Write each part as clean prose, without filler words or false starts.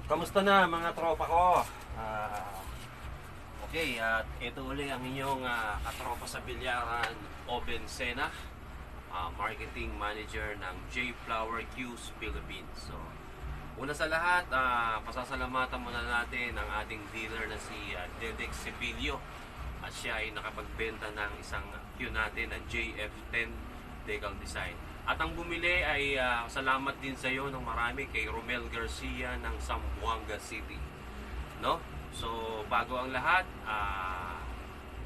Kamusta na mga tropa ko? Okay, at ito uli ang inyong katropa sa Bilyaran, Oben Sena, Marketing Manager ng J Flower Q's Philippines. So, una sa lahat, pasasalamatan muna natin ang ating dealer na si Dedek Cepilio. At siya ay nakapagbenta ng isang Q natin na JF10 Decal Design. At ang bumili ay salamat din sa iyo ng marami kay Romel Garcia ng Zamboanga City. No? So, bago ang lahat,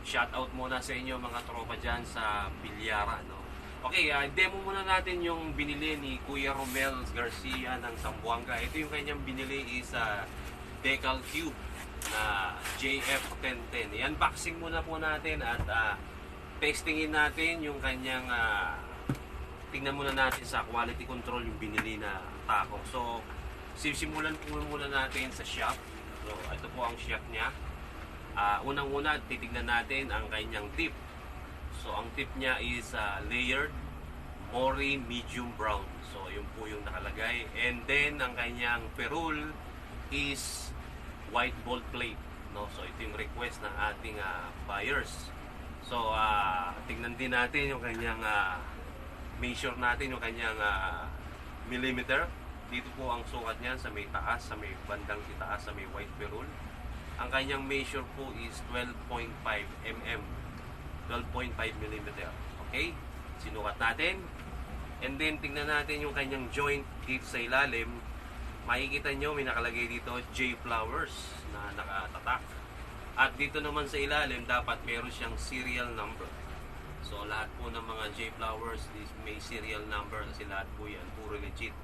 shout out muna sa inyo mga tropa dyan sa Bilyara. No? Okay, demo muna natin yung binili ni Kuya Romel Garcia ng Zamboanga. Ito yung kanyang binili is Decal Cube na JF1010. I-unboxing muna po natin at testingin natin yung kanyang tingnan muna natin sa quality control yung binili na tako. So, sisimulan po muna natin sa shop. So, ito po ang shop niya. Unang-una, titignan natin ang kanyang tip. So, ang tip niya is layered Mori medium brown. So, yun po yung nakalagay. And then, ang kanyang ferrule is white bolt plate. No? So, ito yung request ng ating buyers. So, tingnan din natin yung kanyang measure natin yung kanyang millimeter. Dito po ang sukat niyan sa may taas, sa may bandang itaas, sa may white ferrule. Ang kanyang measure po is 12.5 mm. 12.5 mm. Okay? Sinukat natin. And then, tingnan natin yung kanyang joint dito sa ilalim. Makikita nyo, may nakalagay dito J Flowers na nakatatak. At dito naman sa ilalim, dapat meron siyang serial number. So, lahat po ng mga J Flowers may serial number kasi lahat po yan, puro legit.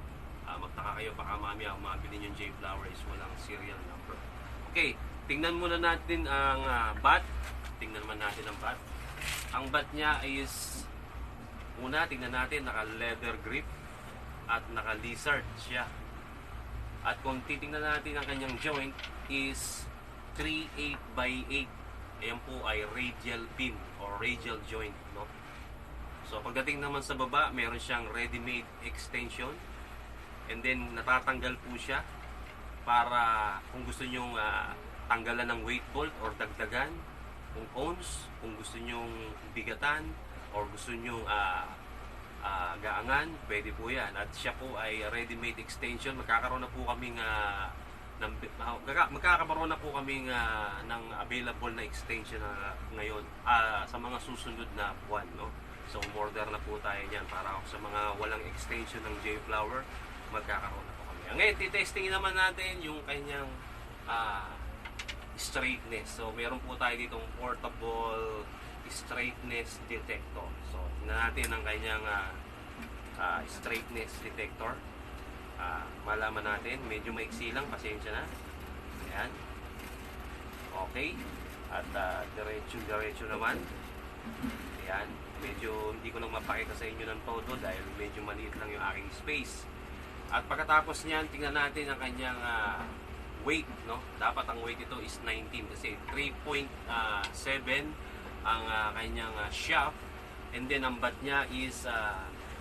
Magtaka kayo, baka mamaya mabili yung J Flowers, walang serial number. Okay, tingnan muna natin ang bat. Tingnan naman natin ang bat. Ang bat niya is, una, tingnan natin, naka-leather grip at naka-lizard siya. At kung titingnan natin ang kanyang joint is 3/8 by 8. Ayan po ay radial pin or radial joint, no? So pagdating naman sa baba, meron siyang ready-made extension. And then natatanggal po siya para kung gusto nyong tanggalan ng weight bolt or dagdagan, kung ons, kung gusto nyong bigatan or gusto nyong gaangan, pwede po yan. At siya po ay ready-made extension. Magkakaroon na po kaming magkakaroon na po kami ng available na extension ngayon sa mga susunod na buwan, no? So order na po tayo niyan para sa mga walang extension ng J Flower, magkakaroon na po kami. Ngayon, titestingin naman natin yung kanyang straightness. So meron po tayo ditong portable straightness detector. So tingnan natin ang kanyang straightness detector. Malaman natin, medyo maiksi lang, pasensya na. Ayan. Okay. At diretso naman. Ayan. Medyo hindi ko lang mapakita sa inyo ng todo dahil medyo maliit lang yung aking space. At pagkatapos niyan, tingnan natin ang kanyang weight, no? Dapat ang weight ito is 19 kasi 3.7 ang kanyang shaft. And then ang bat niya is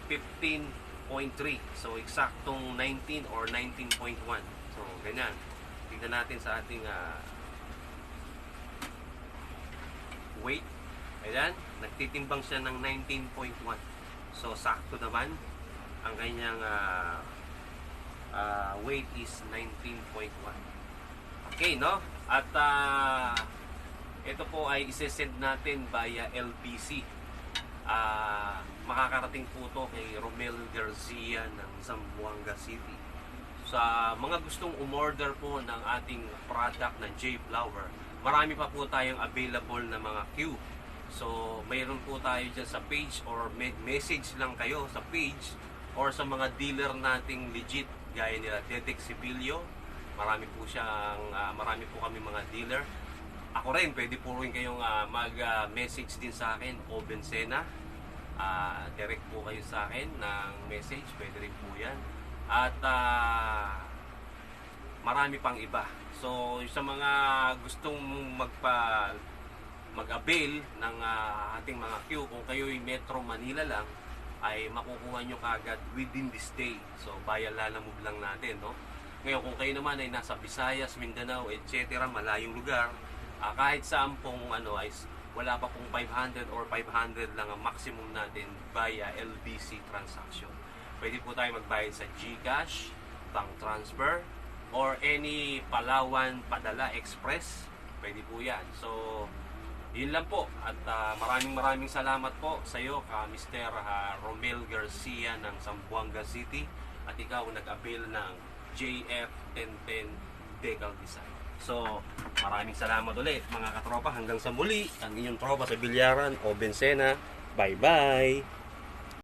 15.3. So, eksaktong 19 or 19.1. So, ganyan. Tignan natin sa ating weight. Ayan. Nagtitimbang siya ng 19.1. So, sakto naman. Ang kanyang weight is 19.1. Okay, no? At ito po ay isesend natin via LBC. Makakarating po ito kay Romel Garcia ng Zamboanga City. Sa mga gustong umorder po ng ating product na J Flower, marami pa po tayong available na mga Q. So mayroon po tayo dyan sa page or message lang kayo sa page or sa mga dealer nating legit gaya nila Dedek Cepilio. Marami po kami mga dealer. Ako rin, pwede po rin kayong mag-message din sa akin, Oben Sena. Direct po kayo sa akin ng message, pwede rin po yan. At marami pang iba. So, sa mga gustong mag-avail ng ating mga Q, kung kayo'y Metro Manila lang, ay makukuha nyo kagad within this day. So, via Lalamove lang natin, no? Ngayon, kung kayo naman ay nasa Visayas, Mindanao, etc., malayong lugar, kahit saan pong ay wala pa pong 500 or 500 lang ang maximum natin via LBC transaction. Pwede po tayo magbayad sa GCash, bank transfer, or any Palawan Padala Express. Pwede po yan. So, yun lang po. At maraming salamat po sa iyo, Mr. Romel Garcia ng Zamboanga City. At ikaw nag-avail ng JF1010 Decal Design. So, maraming salamat ulit mga katropa. Hanggang sa muli, ang inyong tropa sa Bilyaran o Bensena. Bye-bye!